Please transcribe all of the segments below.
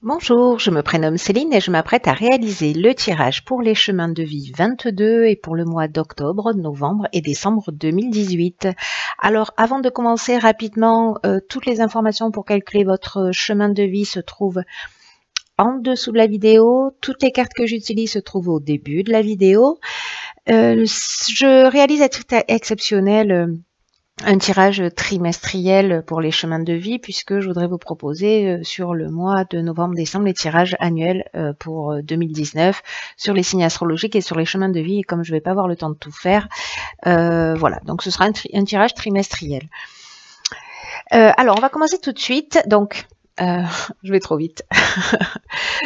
Bonjour, je me prénomme Céline et je m'apprête à réaliser le tirage pour les chemins de vie 22 et pour le mois d'octobre, novembre et décembre 2018. Alors, avant de commencer rapidement, toutes les informations pour calculer votre chemin de vie se trouvent en dessous de la vidéo. Toutes les cartes que j'utilise se trouvent au début de la vidéo. Je réalise à titre exceptionnel un tirage trimestriel pour les chemins de vie, puisque je voudrais vous proposer sur le mois de novembre-décembre les tirages annuels pour 2019 sur les signes astrologiques et sur les chemins de vie. Et comme je ne vais pas avoir le temps de tout faire, voilà, donc ce sera un tirage trimestriel. Alors, on va commencer tout de suite. Donc, je vais trop vite.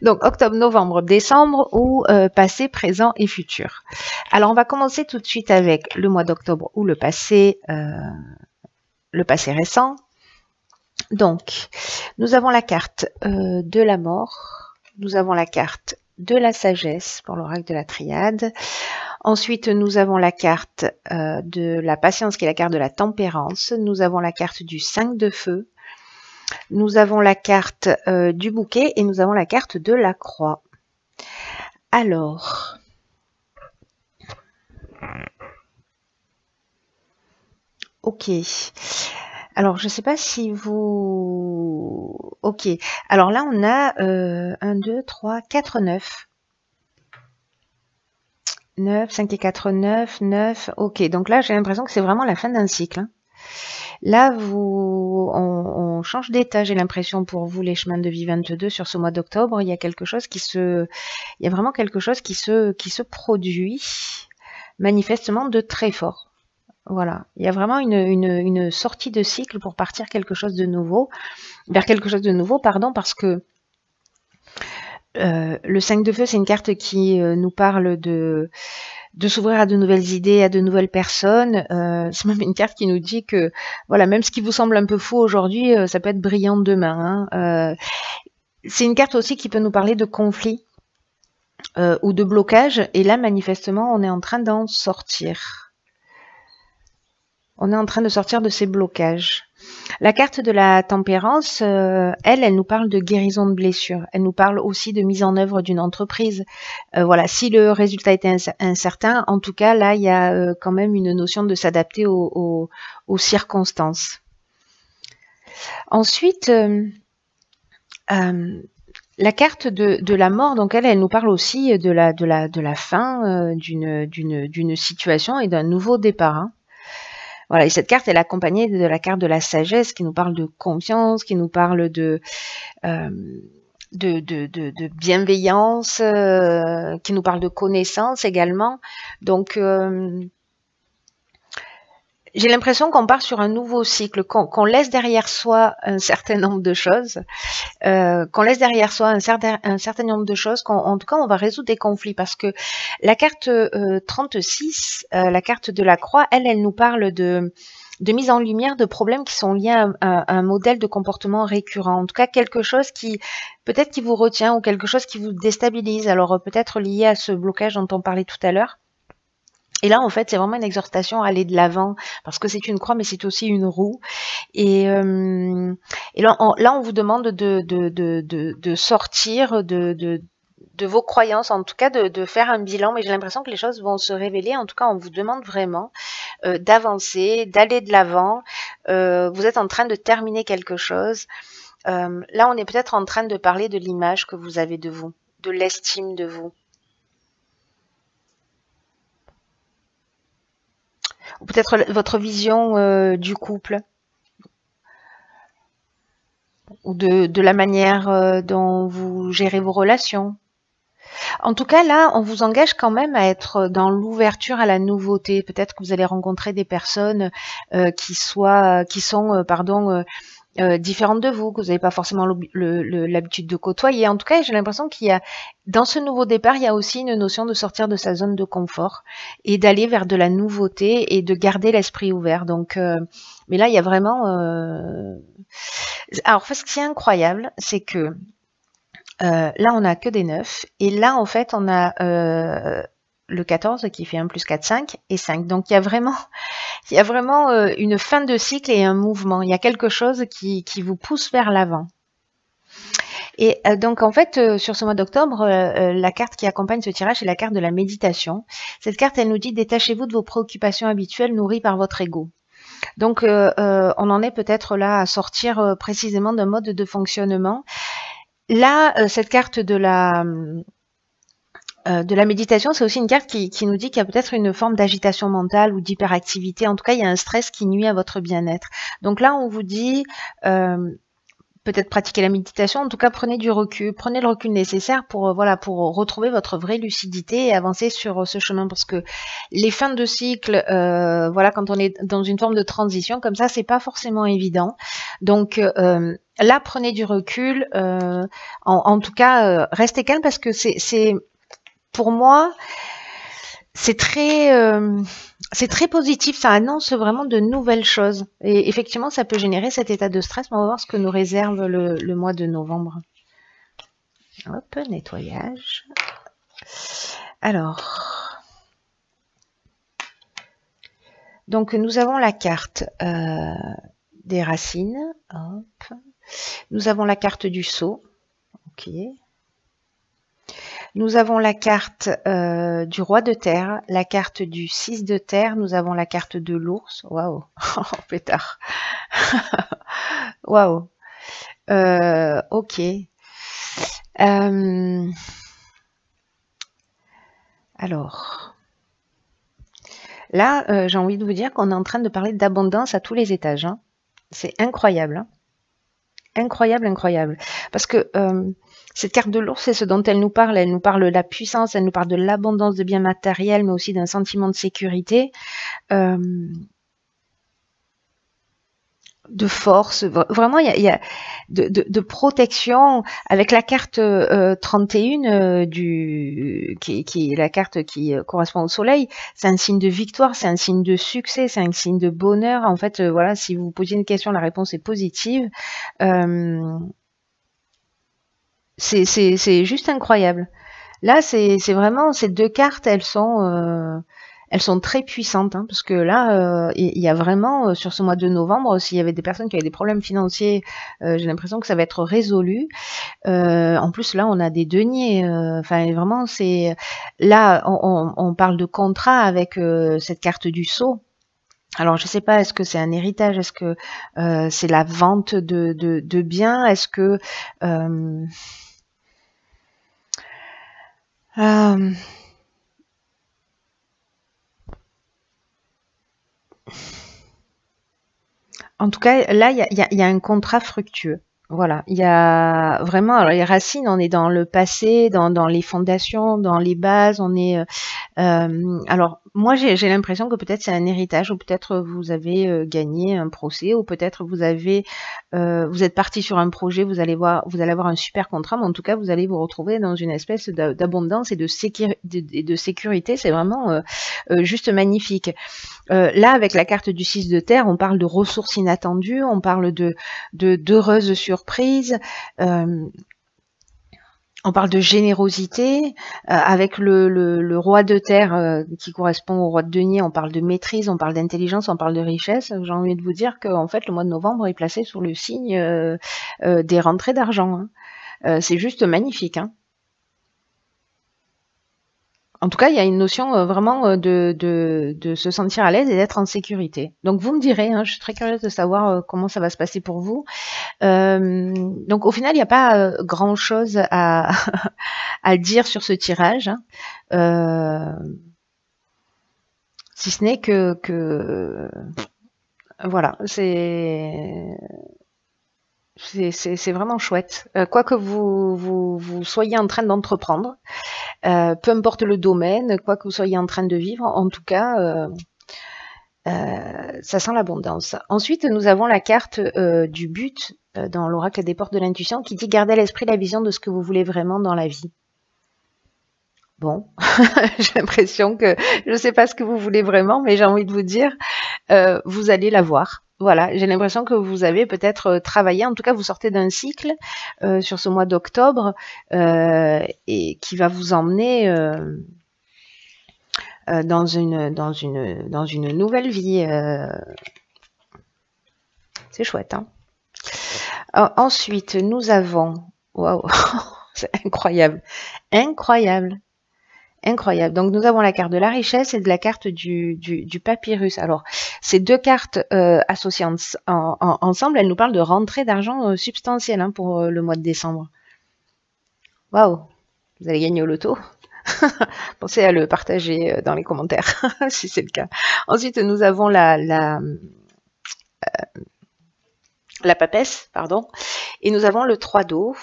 Donc, octobre, novembre, décembre ou passé, présent et futur. Alors, on va commencer tout de suite avec le mois d'octobre ou le passé récent. Donc, nous avons la carte de la mort. Nous avons la carte de la sagesse pour l'oracle de la triade. Ensuite, nous avons la carte de la patience qui est la carte de la tempérance. Nous avons la carte du 5 de feu. Nous avons la carte du bouquet et nous avons la carte de la croix. Alors, ok. Alors, je ne sais pas si vous... Ok. Alors là, on a 1, 2, 3, 4, 9. 9, 5 et 4, 9, 9. Ok, donc là, j'ai l'impression que c'est vraiment la fin d'un cycle. Hein. Là, on change d'état, j'ai l'impression, pour vous, les chemins de vie 22 sur ce mois d'octobre. Il y a quelque chose il y a vraiment quelque chose qui se produit manifestement de très fort. Voilà. Il y a vraiment une sortie de cycle pour partir vers quelque chose de nouveau, pardon, parce que le 5 de feu, c'est une carte qui nous parle de s'ouvrir à de nouvelles idées, à de nouvelles personnes. C'est même une carte qui nous dit que voilà, même ce qui vous semble un peu fou aujourd'hui, ça peut être brillant demain. Hein. C'est une carte aussi qui peut nous parler de conflits ou de blocage. Et là, manifestement, on est en train d'en sortir. On est en train de sortir de ces blocages. La carte de la tempérance, elle nous parle de guérison de blessures. Elle nous parle aussi de mise en œuvre d'une entreprise. Voilà, si le résultat était incertain, en tout cas, là, il y a quand même une notion de s'adapter aux circonstances. Ensuite, la carte de la mort, donc elle nous parle aussi de la fin d'une situation et d'un nouveau départ. Hein. Voilà, et cette carte, elle est accompagnée de la carte de la sagesse qui nous parle de confiance, qui nous parle de bienveillance, qui nous parle de connaissance également. Donc, j'ai l'impression qu'on part sur un nouveau cycle, qu'on laisse derrière soi un certain nombre de choses, en tout cas, on va résoudre des conflits parce que la carte 36, la carte de la croix, elle nous parle de mise en lumière de problèmes qui sont liés à un modèle de comportement récurrent. En tout cas, quelque chose qui, peut-être qui vous retient ou quelque chose qui vous déstabilise. Alors, peut-être lié à ce blocage dont on parlait tout à l'heure. Et là, en fait, c'est vraiment une exhortation à aller de l'avant, parce que c'est une croix, mais c'est aussi une roue. Et là, on vous demande de sortir de vos croyances, en tout cas de faire un bilan, mais j'ai l'impression que les choses vont se révéler. En tout cas, on vous demande vraiment d'avancer, d'aller de l'avant. Vous êtes en train de terminer quelque chose. Là, on est peut-être en train de parler de l'image que vous avez de vous, de l'estime de vous. Ou peut-être votre vision du couple, ou de la manière dont vous gérez vos relations. En tout cas, là, on vous engage quand même à être dans l'ouverture à la nouveauté. Peut-être que vous allez rencontrer des personnes qui sont différentes de vous, que vous n'avez pas forcément l'habitude de côtoyer. En tout cas, j'ai l'impression qu'il y a, dans ce nouveau départ, il y a aussi une notion de sortir de sa zone de confort et d'aller vers de la nouveauté et de garder l'esprit ouvert. Donc, mais là, il y a vraiment... Alors, ce qui est incroyable, c'est que là, on n'a que des 9. Et là, en fait, on a le 14 qui fait 1 plus 4, 5 et 5. Donc, il y a vraiment une fin de cycle et un mouvement. Il y a quelque chose qui vous pousse vers l'avant. Et donc en fait, sur ce mois d'octobre, la carte qui accompagne ce tirage, c'est la carte de la méditation. Cette carte, elle nous dit: détachez-vous de vos préoccupations habituelles nourries par votre ego. Donc on en est peut-être là à sortir précisément d'un mode de fonctionnement. Là, cette carte de la méditation, c'est aussi une carte qui nous dit qu'il y a peut-être une forme d'agitation mentale ou d'hyperactivité. En tout cas, il y a un stress qui nuit à votre bien-être. Donc là, on vous dit peut-être pratiquer la méditation. En tout cas, prenez du recul, prenez le recul nécessaire pour voilà, pour retrouver votre vraie lucidité et avancer sur ce chemin. Parce que les fins de cycle, voilà, quand on est dans une forme de transition comme ça, c'est pas forcément évident. Donc là, prenez du recul. En tout cas, restez calme parce que c'est pour moi, c'est très positif, ça annonce vraiment de nouvelles choses. Et effectivement, ça peut générer cet état de stress, mais on va voir ce que nous réserve le mois de novembre. Hop, nettoyage. Alors, donc nous avons la carte des racines. Hop. Nous avons la carte du sceau. Ok. Nous avons la carte du roi de terre, la carte du 6 de terre, nous avons la carte de l'ours. Waouh, oh, pétard. Waouh. Ok. Alors, là, j'ai envie de vous dire qu'on est en train de parler d'abondance à tous les étages. Hein. C'est incroyable. Hein. Incroyable, incroyable. Parce que cette carte de l'ours, c'est ce dont elle nous parle. Elle nous parle de la puissance, elle nous parle de l'abondance de biens matériels, mais aussi d'un sentiment de sécurité, de force. Vraiment, il y a de protection. Avec la carte 31, qui est la carte qui correspond au soleil, c'est un signe de victoire, c'est un signe de succès, c'est un signe de bonheur. En fait, voilà, si vous posez une question, la réponse est positive. C'est juste incroyable. Là, c'est vraiment ces deux cartes, elles sont très puissantes, hein, parce que là, il y a vraiment sur ce mois de novembre, s'il y avait des personnes qui avaient des problèmes financiers, j'ai l'impression que ça va être résolu. En plus, là, on a des deniers. Enfin, vraiment, c'est là, on parle de contrat avec cette carte du sceau. Alors, je sais pas, est-ce que c'est un héritage? Est-ce que c'est la vente de biens? Est-ce que en tout cas, là, il y a un contrat fructueux. Voilà, il y a vraiment, alors les racines, on est dans le passé, dans les fondations, dans les bases, on est. Alors, moi, j'ai l'impression que peut-être c'est un héritage, ou peut-être vous avez gagné un procès, ou peut-être vous êtes parti sur un projet, vous allez avoir un super contrat, mais en tout cas, vous allez vous retrouver dans une espèce d'abondance et de sécurité. C'est vraiment juste magnifique. Là, avec la carte du 6 de terre, on parle de ressources inattendues, on parle d'heureuses surprises, on parle de générosité. Avec le roi de terre qui correspond au roi de denier, on parle de maîtrise, on parle d'intelligence, on parle de richesse. J'ai envie de vous dire qu'en fait, le mois de novembre est placé sous le signe des rentrées d'argent. Hein. C'est juste magnifique. Hein. En tout cas, il y a une notion vraiment de se sentir à l'aise et d'être en sécurité. Donc, vous me direz, hein, je suis très curieuse de savoir comment ça va se passer pour vous. Donc, au final, il n'y a pas grand-chose à, à dire sur ce tirage. Hein. Si ce n'est que voilà, c'est vraiment chouette. Quoi que vous soyez en train d'entreprendre, peu importe le domaine, quoi que vous soyez en train de vivre, en tout cas, ça sent l'abondance. Ensuite, nous avons la carte du but dans l'oracle des portes de l'intuition qui dit: gardez à l'esprit la vision de ce que vous voulez vraiment dans la vie. Bon, j'ai l'impression que je ne sais pas ce que vous voulez vraiment, mais j'ai envie de vous dire, vous allez l'avoir. Voilà, j'ai l'impression que vous avez peut-être travaillé, en tout cas vous sortez d'un cycle sur ce mois d'octobre et qui va vous emmener dans une nouvelle vie. C'est chouette. Hein. Ensuite, nous avons Waouh, c'est incroyable, incroyable. Incroyable. Donc nous avons la carte de la richesse et de la carte du papyrus. Alors ces deux cartes associées ensemble, elles nous parlent de rentrée d'argent substantielle hein, pour le mois de décembre. Waouh, vous allez gagner au loto. Pensez à le partager dans les commentaires si c'est le cas. Ensuite nous avons la papesse, pardon, et nous avons le 3 d'eau.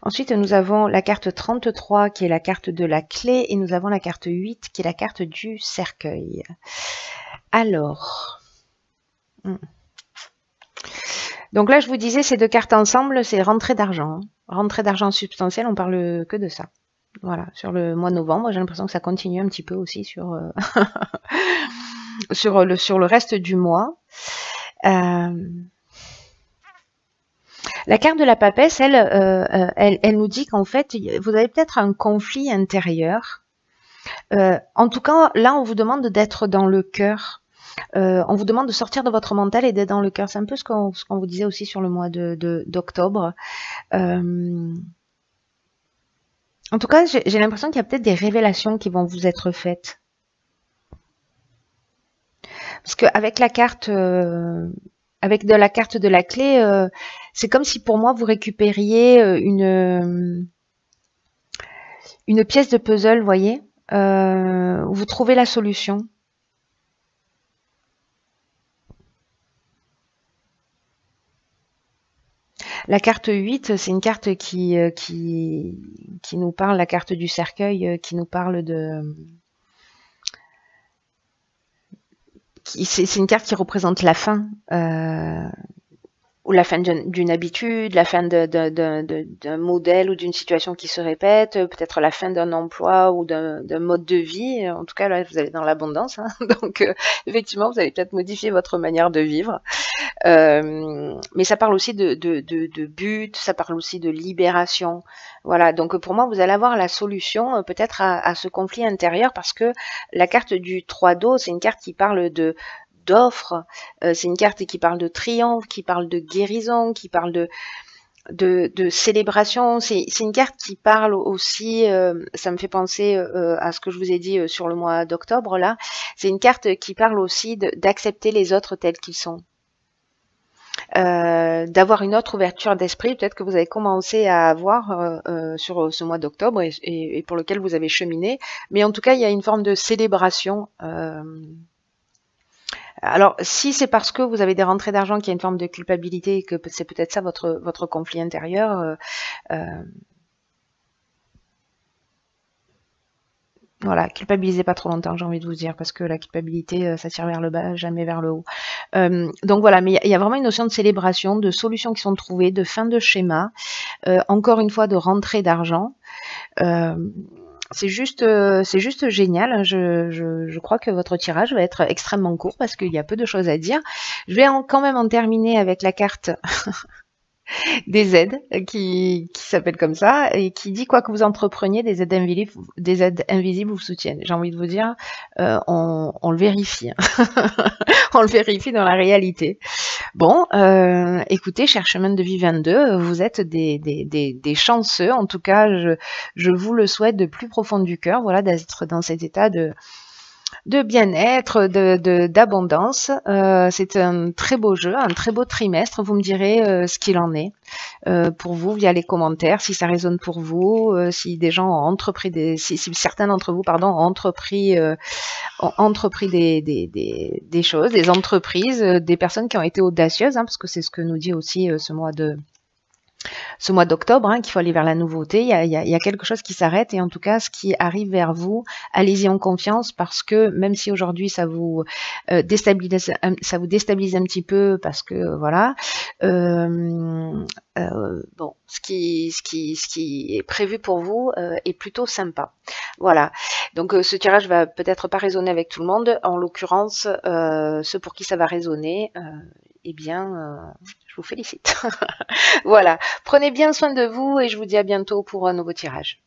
Ensuite, nous avons la carte 33 qui est la carte de la clé et nous avons la carte 8 qui est la carte du cercueil. Alors, donc là je vous disais ces deux cartes ensemble, c'est rentrée d'argent. Rentrée d'argent substantielle, on parle que de ça. Voilà, sur le mois de novembre, j'ai l'impression que ça continue un petit peu aussi sur, sur le reste du mois. La carte de la papesse, elle nous dit qu'en fait, vous avez peut-être un conflit intérieur. En tout cas, là, on vous demande d'être dans le cœur. On vous demande de sortir de votre mental et d'être dans le cœur. C'est un peu ce qu'on vous disait aussi sur le mois d'octobre. En tout cas, j'ai l'impression qu'il y a peut-être des révélations qui vont vous être faites. Parce qu'avec la carte... avec de la carte de la clé, c'est comme si pour moi vous récupériez une pièce de puzzle, vous voyez, où vous trouvez la solution. La carte 8, c'est une carte qui nous parle, la carte du cercueil, qui nous parle de... C'est une carte qui représente la fin, ou la fin d'une habitude, la fin d'un modèle ou d'une situation qui se répète, peut-être la fin d'un emploi ou d'un mode de vie. En tout cas, là, vous allez dans l'abondance. Hein. Donc, effectivement, vous allez peut-être modifier votre manière de vivre. Mais ça parle aussi de but, ça parle aussi de libération. Voilà, donc pour moi, vous allez avoir la solution peut-être à ce conflit intérieur parce que la carte du 3 d'eau, c'est une carte qui parle d'offres, c'est une carte qui parle de triomphe, qui parle de guérison, qui parle de célébration. C'est une carte qui parle aussi, ça me fait penser à ce que je vous ai dit sur le mois d'octobre là, c'est une carte qui parle aussi d'accepter les autres tels qu'ils sont. D'avoir une autre ouverture d'esprit, peut-être que vous avez commencé à avoir sur ce mois d'octobre et pour lequel vous avez cheminé, mais en tout cas il y a une forme de célébration. Alors, si c'est parce que vous avez des rentrées d'argent qu'il y a une forme de culpabilité et que c'est peut-être ça votre conflit intérieur, voilà, culpabilisez pas trop longtemps, j'ai envie de vous dire, parce que la culpabilité, ça tire vers le bas, jamais vers le haut. Donc voilà, mais il y a vraiment une notion de célébration, de solutions qui sont trouvées, de fin de schéma, encore une fois de rentrée d'argent. C'est juste génial. Je crois que votre tirage va être extrêmement court parce qu'il y a peu de choses à dire. Je vais quand même en terminer avec la carte des aides qui s'appelle comme ça et qui dit quoi que vous entrepreniez, des aides invisibles vous soutiennent. J'ai envie de vous dire, on le vérifie. Hein. On le vérifie dans la réalité. Bon, écoutez, chers chemins de vie 22, vous êtes des chanceux. En tout cas, je vous le souhaite de plus profond du cœur, voilà, d'être dans cet état de bien-être, d'abondance. C'est un très beau jeu, un très beau trimestre. Vous me direz ce qu'il en est pour vous via les commentaires, si ça résonne pour vous, si des gens ont entrepris si certains d'entre vous, pardon, ont entrepris des choses, des entreprises, des personnes qui ont été audacieuses, hein, parce que c'est ce que nous dit aussi ce mois d'octobre, hein, qu'il faut aller vers la nouveauté. Il y a quelque chose qui s'arrête et en tout cas, ce qui arrive vers vous, allez-y en confiance parce que même si aujourd'hui ça vous déstabilise un petit peu parce que voilà, bon, ce qui est prévu pour vous est plutôt sympa. Voilà. Donc ce tirage va peut-être pas résonner avec tout le monde. En l'occurrence, ceux pour qui ça va résonner, eh bien, je vous félicite. Voilà, prenez bien soin de vous et je vous dis à bientôt pour un nouveau tirage.